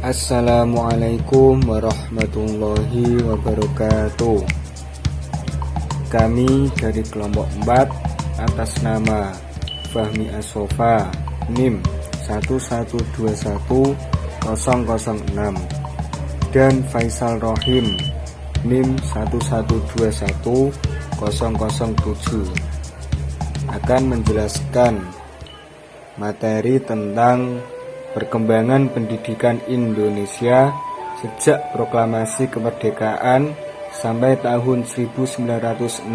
Assalamualaikum warahmatullahi wabarakatuh. Kami dari kelompok 4 atas nama Fahmi Asofa NIM 1121006 dan Faisal Rohim NIM 1121007 akan menjelaskan materi tentang perkembangan pendidikan Indonesia sejak proklamasi kemerdekaan sampai tahun 1945.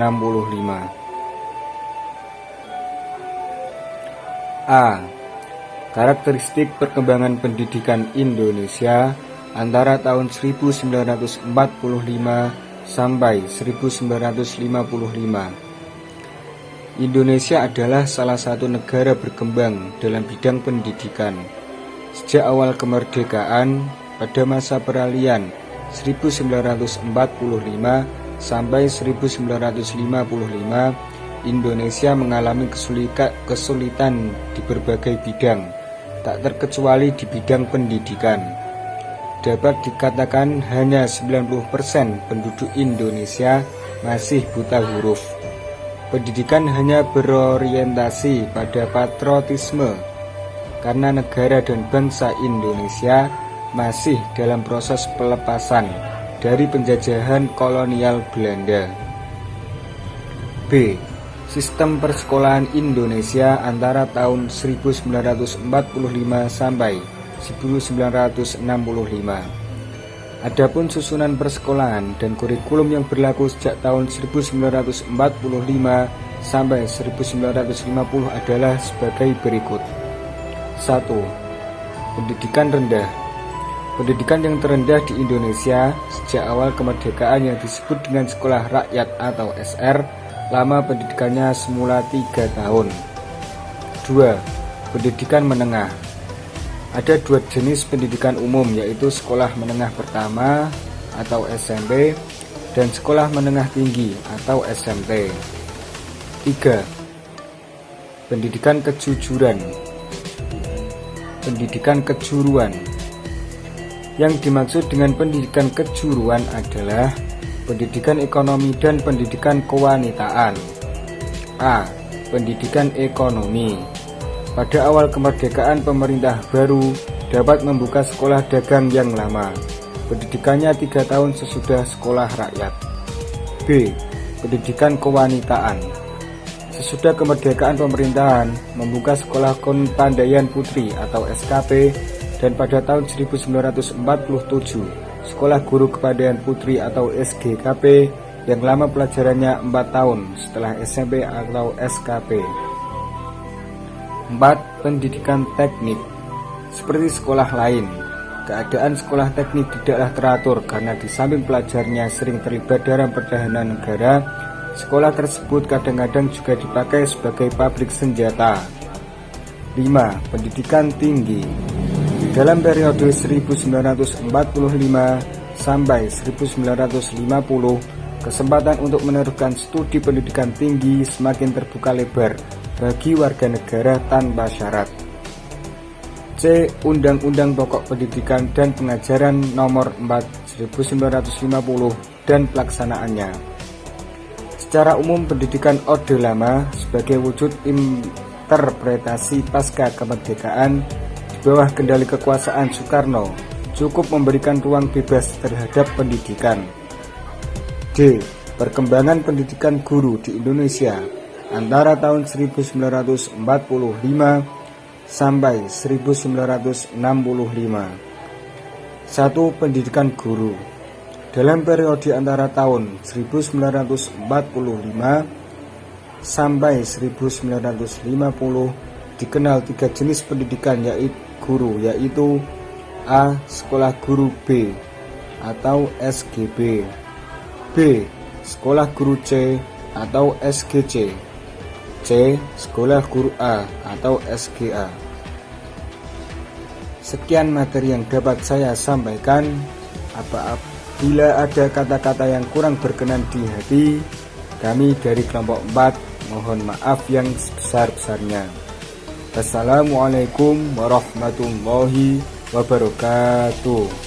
A. Karakteristik perkembangan pendidikan Indonesia antara tahun 1945 sampai 1955. Indonesia adalah salah satu negara berkembang dalam bidang pendidikan. Sejak awal kemerdekaan pada masa peralihan 1945 sampai 1955, Indonesia mengalami kesulitan di berbagai bidang, tak terkecuali di bidang pendidikan. Dapat dikatakan hanya 90% penduduk Indonesia masih buta huruf. Pendidikan hanya berorientasi pada patriotisme, karena negara dan bangsa Indonesia masih dalam proses pelepasan dari penjajahan kolonial Belanda. B. Sistem persekolahan Indonesia antara tahun 1945 sampai 1965. Adapun susunan persekolahan dan kurikulum yang berlaku sejak tahun 1945 sampai 1950 adalah sebagai berikut. 1. Pendidikan rendah. Pendidikan yang terendah di Indonesia sejak awal kemerdekaan yang disebut dengan sekolah rakyat atau SR, lama pendidikannya semula 3 tahun. 2. Pendidikan menengah. Ada 2 jenis pendidikan umum, yaitu sekolah menengah pertama atau SMP dan sekolah menengah tinggi atau SMT. 3. Pendidikan kejujuran. Pendidikan kejuruan. Yang dimaksud dengan pendidikan kejuruan adalah pendidikan ekonomi dan pendidikan kewanitaan. A. Pendidikan ekonomi. Pada awal kemerdekaan, pemerintah baru dapat membuka sekolah dagang yang lama. Pendidikannya 3 tahun sesudah sekolah rakyat. B. Pendidikan kewanitaan. Sesudah kemerdekaan, pemerintahan membuka sekolah kepandaian putri atau SKP, dan pada tahun 1947 sekolah guru kepandaian putri atau SGKP yang lama pelajarannya 4 tahun setelah SMP atau SKP. 4. Pendidikan teknik. Seperti sekolah lain, keadaan sekolah teknik tidaklah teratur karena di samping pelajarnya sering terlibat dalam pertahanan negara, sekolah tersebut kadang-kadang juga dipakai sebagai pabrik senjata. 5. Pendidikan tinggi. Dalam periode 1945 sampai 1950, kesempatan untuk meneruskan studi pendidikan tinggi semakin terbuka lebar bagi warga negara tanpa syarat. C. Undang-Undang Pokok Pendidikan dan Pengajaran Nomor 4 1950 dan pelaksanaannya. Secara umum, pendidikan Orde Lama sebagai wujud interpretasi pasca kemerdekaan di bawah kendali kekuasaan Soekarno cukup memberikan ruang bebas terhadap pendidikan. D. Perkembangan pendidikan guru di Indonesia antara tahun 1945 sampai 1965. 1. Pendidikan guru. Dalam periode antara tahun 1945 sampai 1950 dikenal 3 jenis pendidikan yaitu A. Sekolah guru B atau SGB, B. Sekolah guru C atau SGC, C. Sekolah guru A atau SGA. Sekian materi yang dapat saya sampaikan. Apabila ada kata-kata yang kurang berkenan di hati, kami dari kelompok 4 mohon maaf yang sebesar-besarnya. Assalamualaikum warahmatullahi wabarakatuh. wabarakatuh.